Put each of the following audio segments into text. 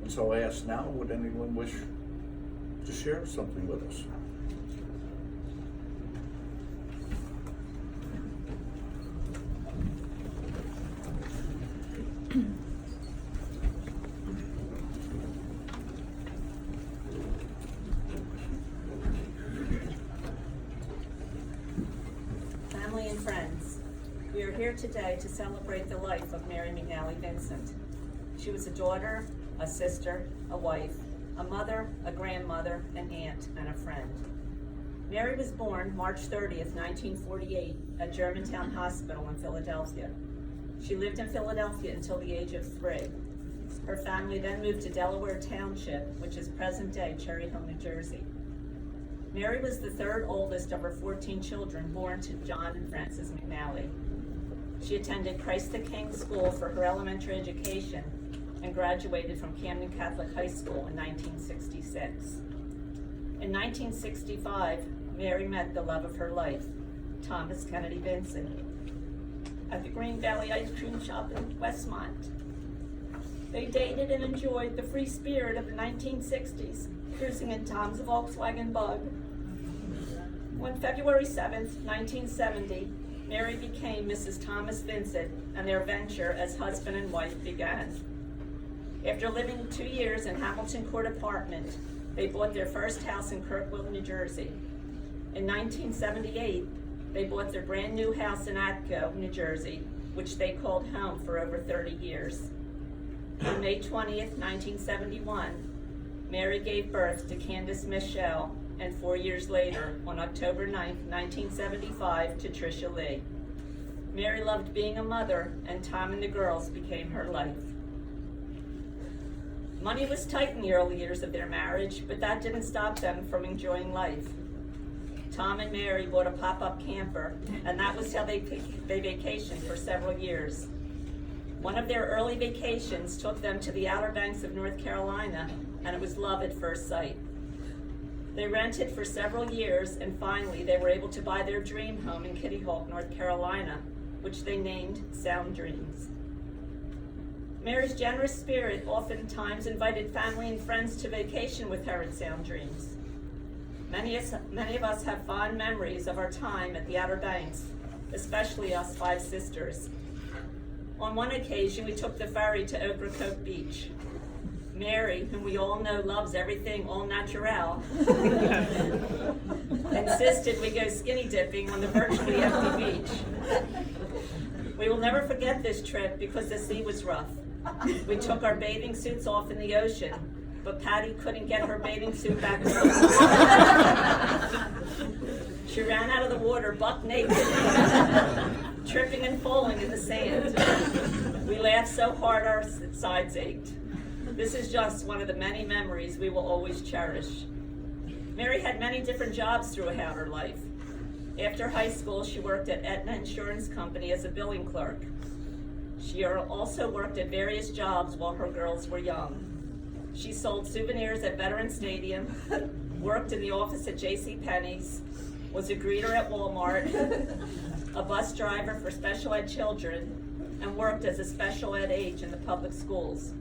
And so I ask now, would anyone wish to share something with us? Family and friends, we are here today to celebrate the life of Mary McNally Vincent. She was a daughter, a sister, a wife, a mother, a grandmother, an aunt, and a friend. Mary was born March 30th, 1948 at Germantown Hospital in Philadelphia. She lived in Philadelphia until the age of 3. Her family then moved to Delaware Township, which is present-day Cherry Hill, New Jersey. Mary was the third oldest of her 14 children born to John and Frances McNally. She attended Christ the King School for her elementary education and graduated from Camden Catholic High School in 1966. In 1965, Mary met the love of her life, Thomas Kennedy Vincent, at the Green Valley Ice Cream Shop in Westmont. They dated and enjoyed the free spirit of the 1960s, cruising in Tom's Volkswagen Bug. On February 7th, 1970, Mary became Mrs. Thomas Vincent, and their venture as husband and wife began. After living 2 years in Hamilton Court Apartment, they bought their first house in Kirkwood, New Jersey. In 1978, they bought their brand new house in Atco, New Jersey, which they called home for over 30 years. On May 20th, 1971, Mary gave birth to Candace Michelle, and 4 years later, on October 9th, 1975, to Tricia Lee. Mary loved being a mother, and Tom and the girls became her life. Money was tight in the early years of their marriage, but that didn't stop them from enjoying life. Tom and Mary bought a pop-up camper, and that was how they vacationed for several years. One of their early vacations took them to the Outer Banks of North Carolina, and it was love at first sight. They rented for several years, and finally they were able to buy their dream home in Kitty Hawk, North Carolina, which they named Sound Dreams. Mary's generous spirit oftentimes invited family and friends to vacation with her at Sound Dreams. Many of us have fond memories of our time at the Outer Banks, especially us 5 sisters. On one occasion, we took the ferry to Ocracoke Beach. Mary, whom we all know loves everything all natural, insisted we go skinny dipping on the virtually empty beach. We will never forget this trip because the sea was rough. We took our bathing suits off in the ocean, but Patty couldn't get her bathing suit back on. She ran out of the water buck naked, tripping and falling in the sand. We laughed so hard our sides ached. This is just one of the many memories we will always cherish. Mary had many different jobs throughout her life. After high school, she worked at Aetna Insurance Company as a billing clerk. She also worked at various jobs while her girls were young. She sold souvenirs at Veterans Stadium, worked in the office at JCPenney's, was a greeter at Walmart, a bus driver for special ed children, and worked as a special ed aide in the public schools.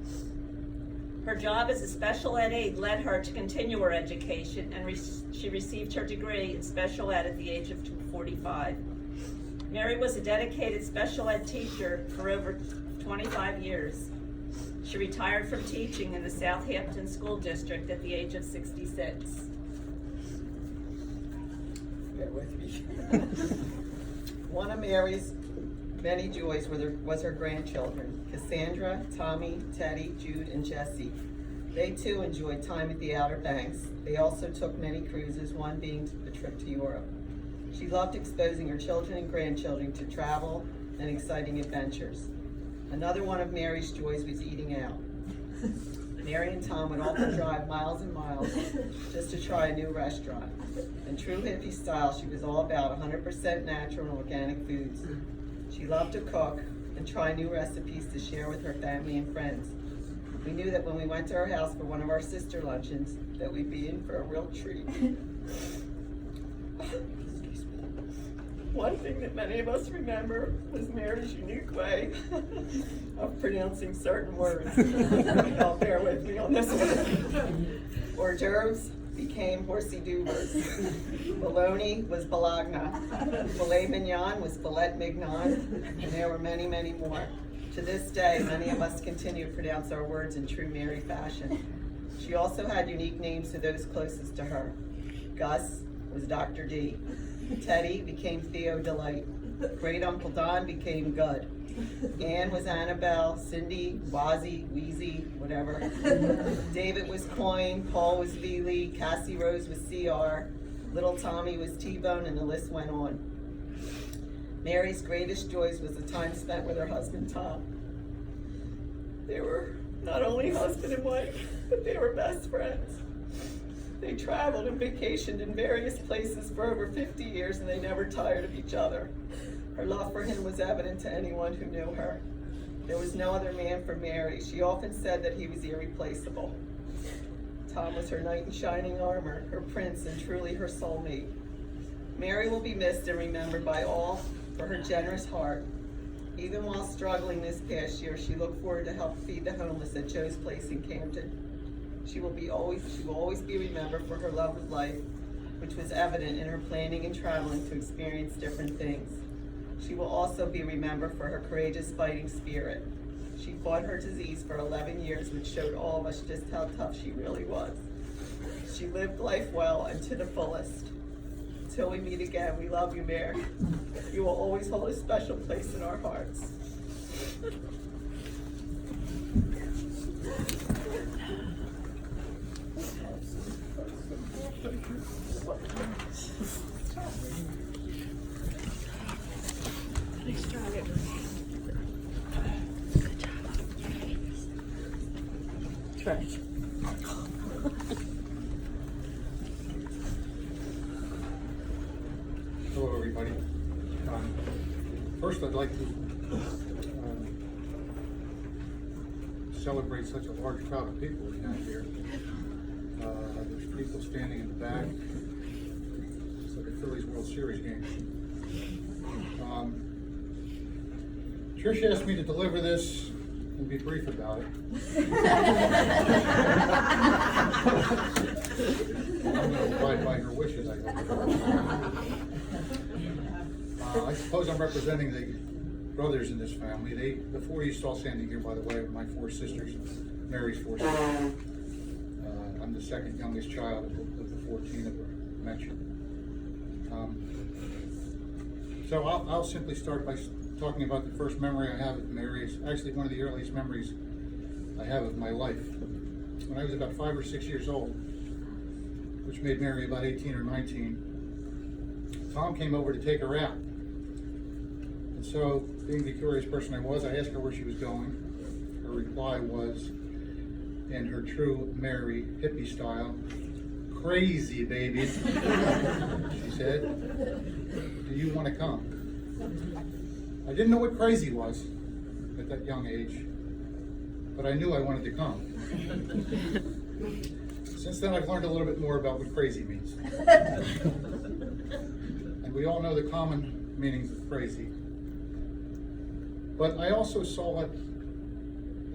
Her job as a special ed aide led her to continue her education, and she received her degree in special ed at the age of 45. Mary was a dedicated special ed teacher for over 25 years. She retired from teaching in the Southampton School District at the age of 66. Bear with me. One of Mary's many joys was her grandchildren, Cassandra, Tommy, Teddy, Jude, and Jesse. They too enjoyed time at the Outer Banks. They also took many cruises, one being a trip to Europe. She loved exposing her children and grandchildren to travel and exciting adventures. Another one of Mary's joys was eating out. Mary and Tom would often drive miles and miles just to try a new restaurant. In true hippie style, she was all about 100% natural and organic foods. She loved to cook and try new recipes to share with her family and friends. We knew that when we went to her house for one of our sister luncheons, that we'd be in for a real treat. One thing that many of us remember was Mary's unique way of pronouncing certain words. Y'all bear with me on Hors d'oeuvres became horsey duvers. Bologna was bologna. Filet mignon was filet mignon, and there were many, many more. To this day, many of us continue to pronounce our words in true Mary fashion. She also had unique names to those closest to her. Gus was Dr. D. Teddy became Theo Delight. Great Uncle Don became Gud. Ann was Annabelle, Cindy, Wazzy, Wheezy, whatever. David was Coin, Paul was Vili, Cassie Rose was CR, little Tommy was T-Bone, and the list went on. Mary's greatest joys was the time spent with her husband Tom. They were not only husband and wife, but they were best friends. They traveled and vacationed in various places for over 50 years, and they never tired of each other. Her love for him was evident to anyone who knew her. There was no other man for Mary. She often said that he was irreplaceable. Tom was her knight in shining armor, her prince, and truly her soulmate. Mary will be missed and remembered by all for her generous heart. Even while struggling this past year, she looked forward to help feed the homeless at Joe's Place in Camden. She will always be remembered for her love of life, which was evident in her planning and traveling to experience different things. She will also be remembered for her courageous fighting spirit. She fought her disease for 11 years, which showed all of us just how tough she really was. She lived life well and to the fullest. Until we meet again, we love you, Mary. You will always hold a special place in our hearts. Trash. Hello, everybody. First, I'd like to celebrate such a large crowd of people we have here. There's people standing in the back. It's like a Phillies World Series game. Trish asked me to deliver this and be brief about it. I'm going to abide by her wishes, I hope. I suppose I'm representing the brothers in this family. The four you saw standing here, by the way, are my four sisters, Mary's four sisters. I'm the second youngest child of the 14 that were mentioned. So I'll simply start by talking about the first memory I have of Mary. It's actually one of the earliest memories I have of my life. When I was about 5 or 6 years old, which made Mary about 18 or 19, Tom came over to take her out. And so, being the curious person I was, I asked her where she was going. Her reply was, in her true Mary hippie style, "Crazy, baby," she said. "Do you want to come?" I didn't know what crazy was at that young age, but I knew I wanted to come. Since then, I've learned a little bit more about what crazy means. And we all know the common meanings of crazy. But I also saw it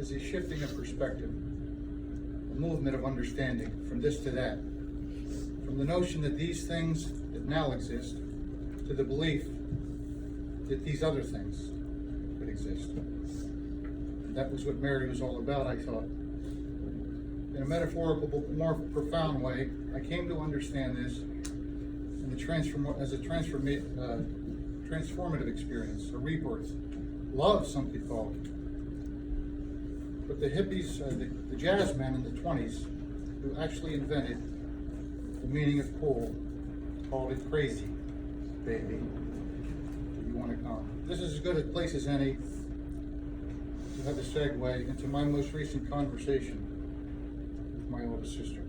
as a shifting of perspective, a movement of understanding from this to that, from the notion that these things that now exist to the belief that these other things could exist. And that was what Mary was all about, I thought. In a metaphorical but more profound way, I came to understand this in as a transformative experience, a rebirth. Love, some could call it. But the hippies, the jazz men in the 20s, who actually invented the meaning of cool, called it crazy, baby. Do you want to come? This is as good a place as any to have a segue into my most recent conversation with my oldest sister.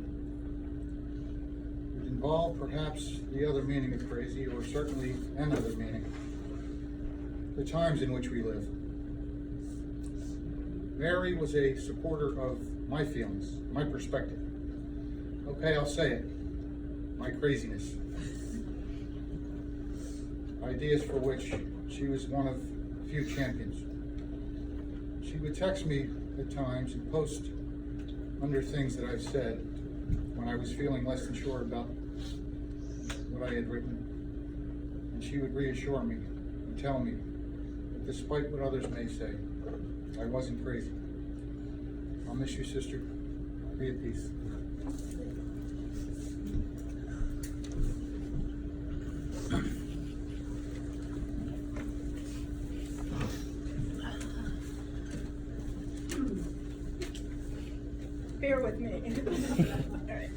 It involved perhaps the other meaning of crazy, or certainly another meaning. The times in which we live. Mary was a supporter of my feelings, my perspective. Okay, I'll say it. My craziness. Ideas for which she was one of few champions. She would text me at times and post under things that I've said when I was feeling less than sure about what I had written. And she would reassure me and tell me that despite what others may say, I wasn't crazy. I'll miss you, sister. Be at peace. Bear with me. All right.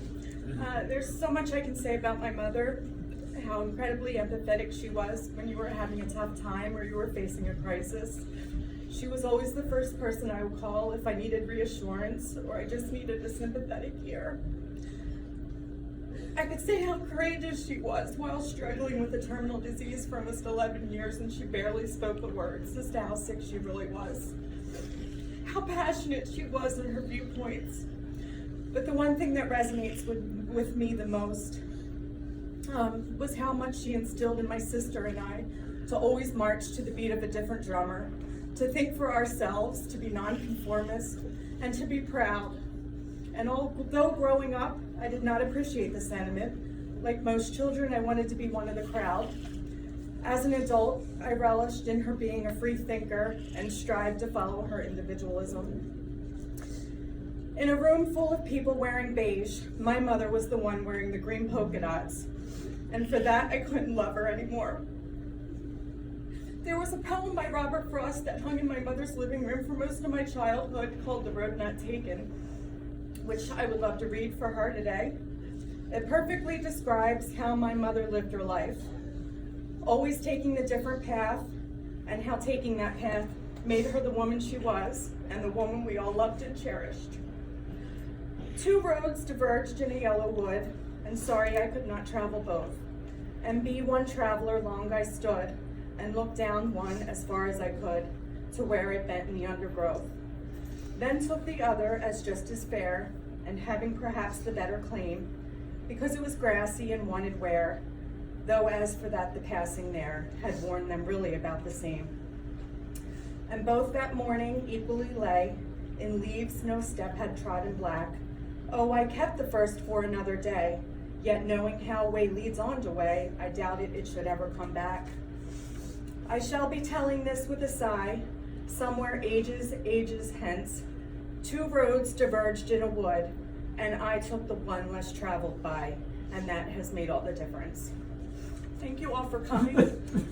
There's so much I can say about my mother, how incredibly empathetic she was when you were having a tough time or you were facing a crisis. She was always the first person I would call if I needed reassurance or I just needed a sympathetic ear. I could say how courageous she was while struggling with a terminal disease for almost 11 years and she barely spoke the words as to how sick she really was. How passionate she was in her viewpoints. But the one thing that resonates with me the most was how much she instilled in my sister and I to always march to the beat of a different drummer, to think for ourselves, to be nonconformist, and to be proud. And although growing up, I did not appreciate the sentiment. Like most children, I wanted to be one of the crowd. As an adult, I relished in her being a free thinker and strived to follow her individualism. In a room full of people wearing beige, my mother was the one wearing the green polka dots, and for that, I couldn't love her anymore. There was a poem by Robert Frost that hung in my mother's living room for most of my childhood called The Road Not Taken, which I would love to read for her today. It perfectly describes how my mother lived her life, always taking the different path, and how taking that path made her the woman she was, and the woman we all loved and cherished. Two roads diverged in a yellow wood, and sorry I could not travel both. And be one traveler long I stood, and looked down one as far as I could, to where it bent in the undergrowth. Then took the other as just as fair, and having perhaps the better claim, because it was grassy and wanted wear, though as for that the passing there had warned them really about the same. And both that morning equally lay, in leaves no step had trodden black. Oh, I kept the first for another day, yet knowing how way leads on to way, I doubted it should ever come back. I shall be telling this with a sigh, somewhere ages hence, two roads diverged in a wood, and I took the one less traveled by, and that has made all the difference. Thank you all for coming.